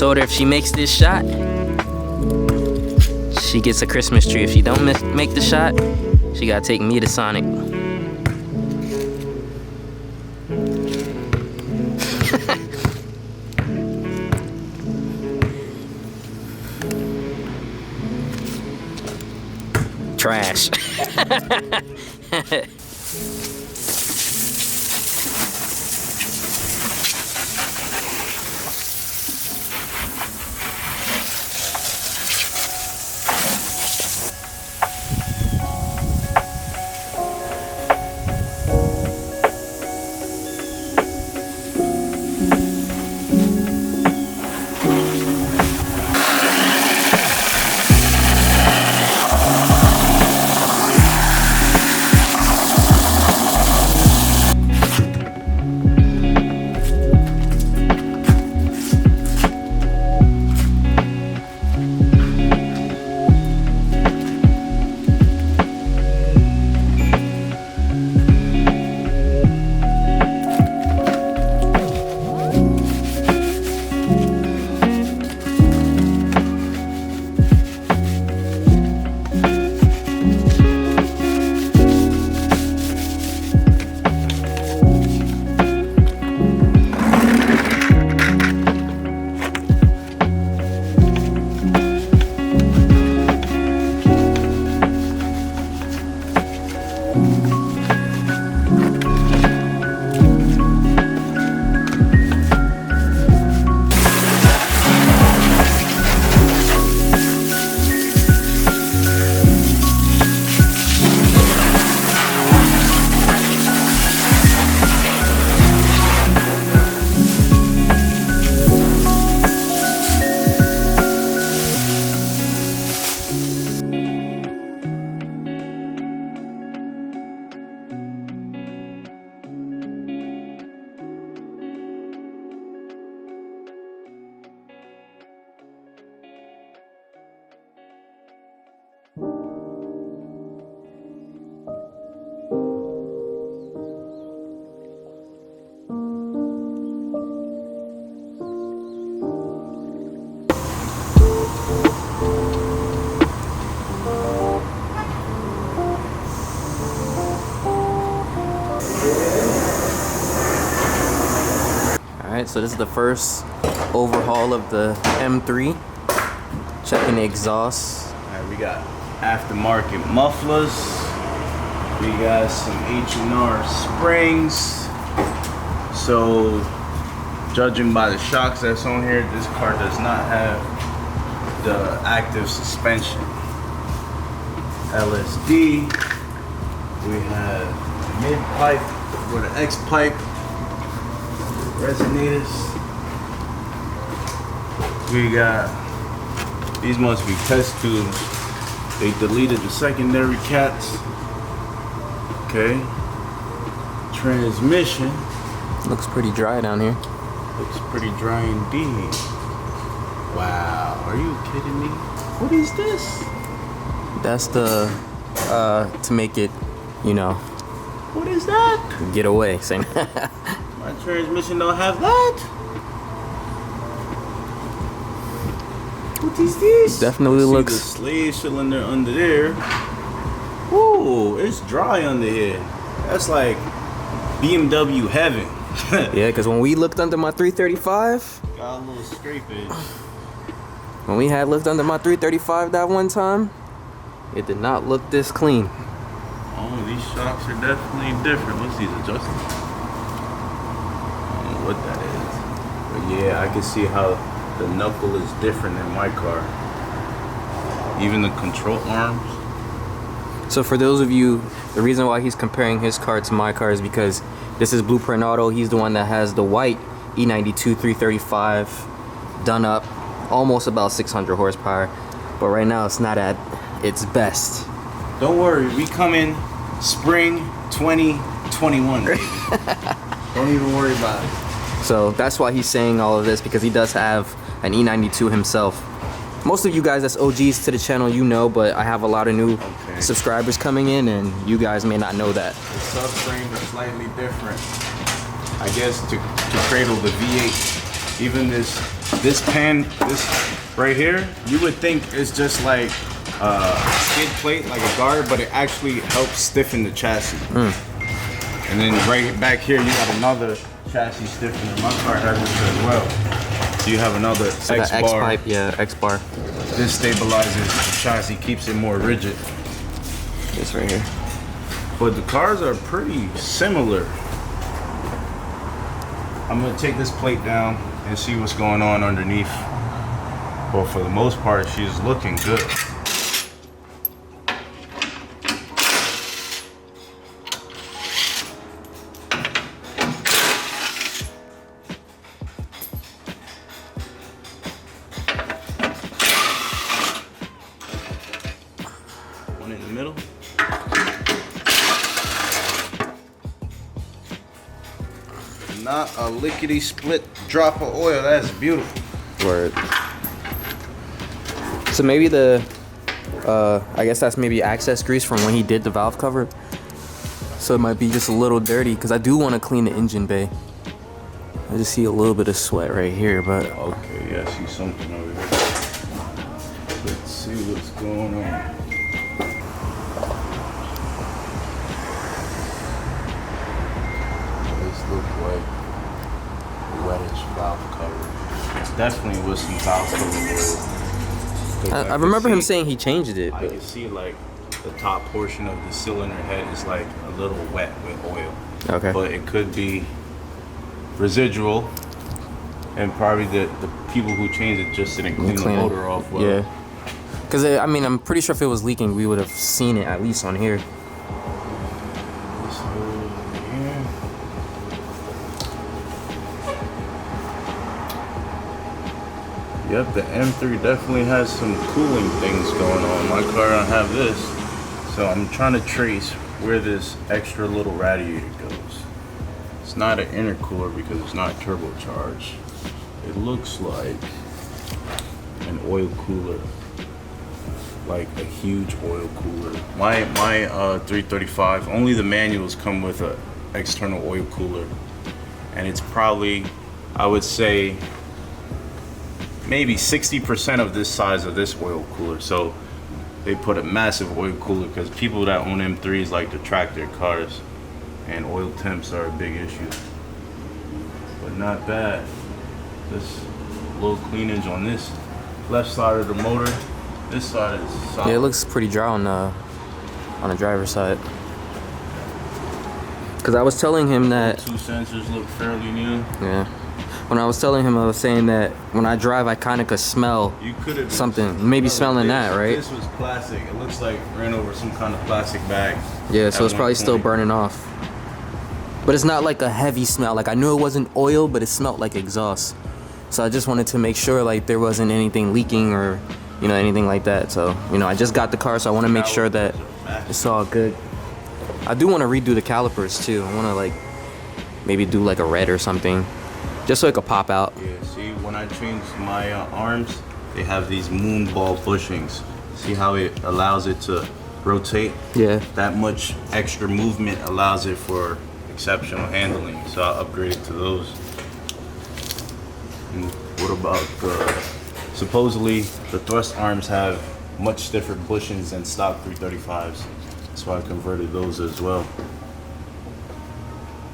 told her if she makes this shot, she gets a Christmas tree. If she don't make the shot, she gotta take me to Sonic. Trash. Alright, so this is the first overhaul of the M3. Checking the exhaust. Alright, we got aftermarket mufflers. We got some H&R springs. So, judging by the shocks that's on here, this car does not have the active suspension. LSD. We have mid pipe with an X pipe. Resonators. We got, these must be test tubes. They deleted the secondary cats. Okay. Transmission. Looks pretty dry down here. Looks pretty dry indeed. Wow, are you kidding me? What is this? That's the, to make it, you know. What is that? Get away. Saying My transmission don't have that. What is this? Definitely looks. The slave cylinder under there. Ooh, it's dry under here. That's like BMW heaven. Yeah, because when we looked under my 335, got a little scrapage. when we had looked under my 335 that one time, it did not look this clean. Oh, these shocks are definitely different. What's these adjustments? What that is, but yeah, I can see how the knuckle is different in my car. Even the control arms. So for those of you, the reason why he's comparing his car to my car is because this is Blueprint Auto. He's the one that has the white E92 335 done up, almost about 600 horsepower, but right now it's not at its best. Don't worry, we come in spring 2021, baby. Don't even worry about it. So that's why he's saying all of this, because he does have an E92 himself. Most of you guys that's OGs to the channel, you know, but I have a lot of new subscribers coming in, and you guys may not know that. The subframes are slightly different. I guess to cradle the V8, even this This pan, this right here, you would think it's just like a skid plate, like a guard, but it actually helps stiffen the chassis. And then right back here, you got another chassis stiffener. My car has this as well. So you have another So X that bar. X pipe, yeah, X bar. This stabilizes the chassis, keeps it more rigid. This right here. But the cars are pretty similar. I'm gonna take this plate down and see what's going on underneath. But for the most part, she's looking good. One in the middle. Not a lickety split drop of oil. That's beautiful. Word. So maybe the, I guess that's maybe access grease from when he did the valve cover. So it might be just a little dirty because I do want to clean the engine bay. I just see a little bit of sweat right here, but Okay, yeah, I see something over here. Let's see what's going on. This look like reddish valve cover. It's definitely with some valve cover oil. I remember him saying he changed it. I But can see like the top portion of the cylinder head is like a little wet with oil. okay. But it could be residual, and probably the people who changed it just didn't clean the Clean it. motor off well. Yeah. Because I mean, I'm pretty sure if it was leaking, we would have seen it at least on here. This hole here. Yep, the M3 definitely has some cooling things going on. My car don't have this, so I'm trying to trace where this extra little radiator goes. It's not an intercooler because it's not turbocharged. It looks like an oil cooler, like a huge oil cooler. My 335, only the manuals come with a external oil cooler, and it's probably, I would say, maybe 60% of this size of this oil cooler. So they put a massive oil cooler because people that own M3s like to track their cars, and oil temps are a big issue. But not bad. This little cleanage on this left side of the motor. This side is solid. Yeah, it looks pretty dry on the driver's side. Because I was telling him that. Two sensors look fairly new. Yeah. When I was telling him, I was saying that when I drive, I kind of could smell You could have something. Maybe smelling that, right? This was plastic. It looks like ran over some kind of plastic bag. Yeah, so at it's one probably still point. burning off. But it's not like a heavy smell. Like I knew it wasn't oil, but it smelled like exhaust. So I just wanted to make sure like there wasn't anything leaking or, you know, anything like that. So, you know, I just got the car, so I want to make sure that it's all good. I do want to redo the calipers too. I want to like maybe do like a red or something, just so it could pop out. Yeah, see, when I changed my arms, they have these moon ball bushings. See how it allows it to rotate? Yeah. That much extra movement allows it for exceptional handling. So I upgraded to those. And what about the, supposedly the thrust arms have much stiffer bushings than stock 335s. So I converted those as well.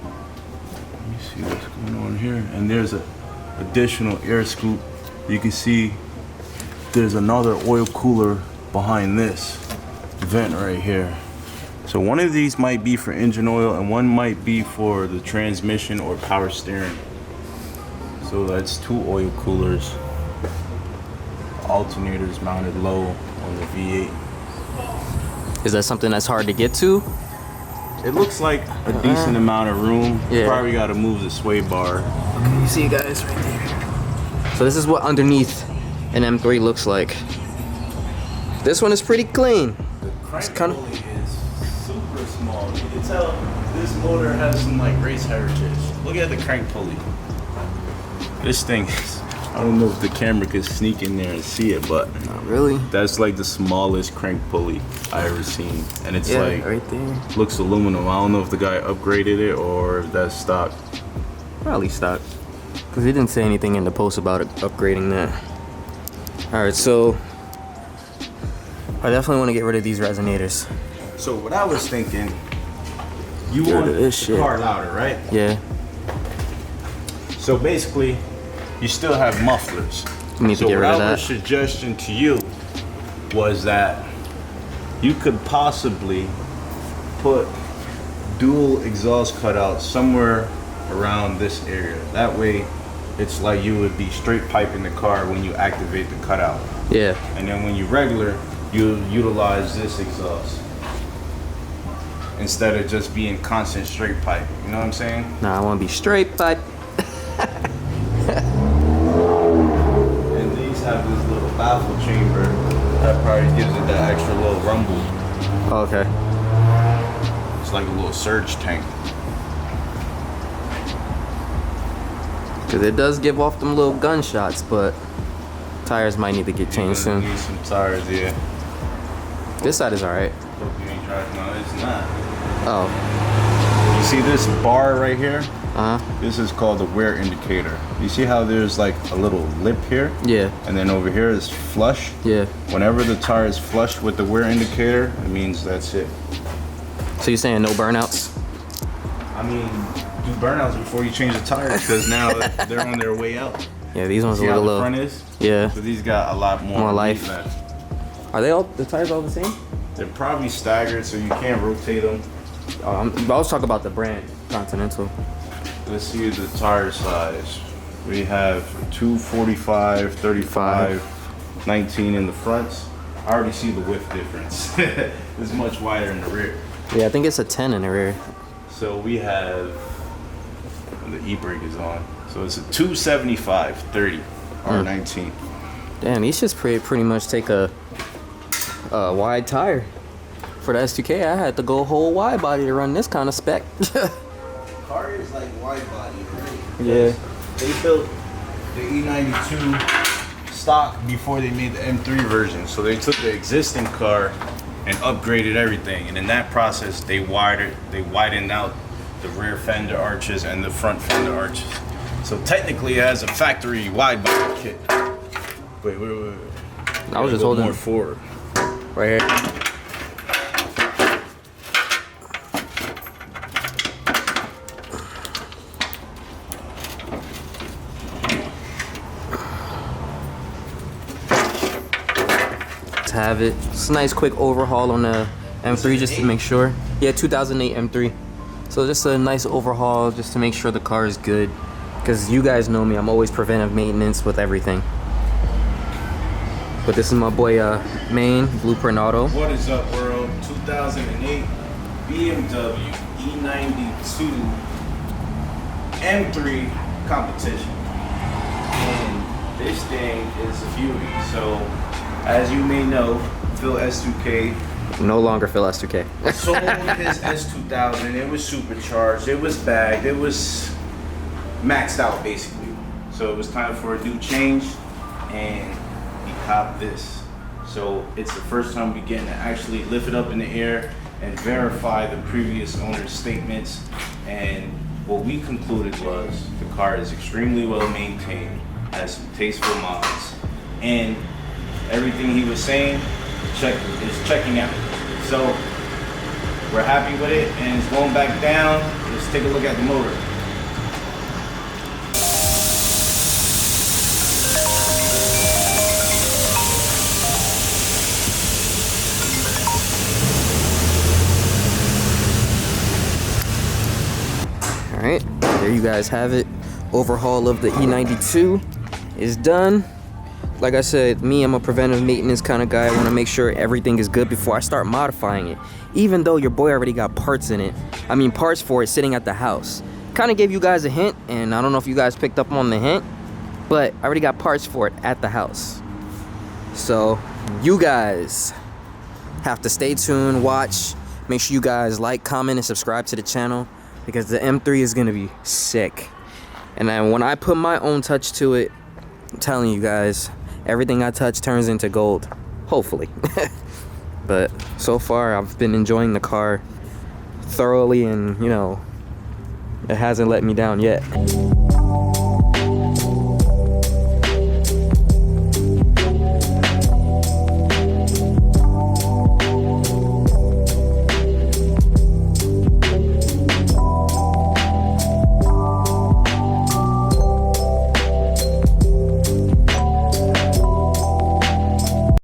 Let me see what's going on here. And there's a additional air scoop. You can see there's another oil cooler behind this vent right here. So one of these might be for engine oil and one might be for the transmission or power steering. So that's two oil coolers. Alternators mounted low on the V8. Is that something that's hard to get to? It looks like a decent amount of room. Yeah. Probably got to move the sway bar. Okay, you see guys right there. So this is what underneath an M3 looks like. This one is pretty clean. The crank kinda- pulley is super small. You can tell this motor has some like race heritage. Look at the crank pulley. This thing is, I don't know if the camera could sneak in there and see it, but Not really. that's like the smallest crank pulley I ever seen. And it's Yeah, like, right there. looks aluminum. I don't know if the guy upgraded it or if that's stock. Probably stock. Because he didn't say anything in the post about upgrading that. Alright, so I definitely want to get rid of these resonators. So what I was thinking, you Get rid want of the this shit. car louder, right? Yeah. So basically, you still have mufflers. You need to get rid of our that. suggestion to you was that you could possibly put dual exhaust cutouts somewhere around this area. That way, it's like you would be straight piping the car when you activate the cutout. Yeah. And then when you regular, you utilize this exhaust instead of just being constant straight pipe. You know what I'm saying? Nah, I want to be straight, but And these have this little baffle chamber that probably gives it that extra little rumble. okay. It's like a little surge tank. Because it does give off them little gunshots, but tires might need to get changed You're soon. gonna need some tires, yeah. This side is alright. Hope you ain't driving. No, it's not. Oh. You see this bar right here? Uh-huh. This is called the wear indicator. You see how there's like a little lip here? Yeah. And then over here is flush? Yeah. Whenever the tire is flush with the wear indicator, it means that's it. So you're saying no burnouts? I mean, do burnouts before you change the tires because now they're on their way out. Yeah, these ones See a how little the low. front is? Yeah. So these got a lot more More meat life. left. Are they all, the tires all the same? They're probably staggered so you can't rotate them. I was talking about the brand, Continental. Let's see the tire size. We have 245, 35, 19 in the fronts. I already see the width difference. It's much wider in the rear. Yeah, I think it's a 10 in the rear. So we have, the e-brake is on. So it's a 275, 30, R19. Damn, these just pretty much take a wide tire. For the S2K, I had to go whole wide body to run this kind of spec. Car is like wide body, right? Yeah. They built the E92 stock before they made the M3 version. So they took the existing car and upgraded everything. And in that process, they widened out the rear fender arches and the front fender arches. So technically, it has a factory wide body kit. Wait. I was just holding more forward. right here. Have it. It's a nice quick overhaul on the M3 just to make sure. Yeah, 2008 M3. So just a nice overhaul just to make sure the car is good. Because you guys know me, I'm always preventive maintenance with everything. But this is my boy Maine, Blueprint Auto. What is up, world? 2008 BMW E92 M3 competition. And this thing is a beauty. So, as you may know, Phil S2K No longer Phil S2K. sold his S2000. It was supercharged. It was bagged. It was maxed out, basically. So it was time for a new change, and he copped this. So it's the first time we're getting to actually lift it up in the air and verify the previous owner's statements. And what we concluded was the car is extremely well maintained, has some tasteful mods, and everything he was saying is checking out. So we're happy with it, and it's going back down. Let's take a look at the motor. All right, there you guys have it. Overhaul of the E92 is done. Like I said, I'm a preventive maintenance kind of guy. I want to make sure everything is good before I start modifying it. Even though your boy already got parts in it. I mean, parts for it sitting at the house. Kind of gave you guys a hint, and I don't know if you guys picked up on the hint, but I already got parts for it at the house. So, you guys have to stay tuned, watch. Make sure you guys like, comment, and subscribe to the channel, because the M3 is going to be sick. And then when I put my own touch to it, I'm telling you guys, everything I touch turns into gold. Hopefully. But so far, I've been enjoying the car thoroughly, and, you know, it hasn't let me down yet.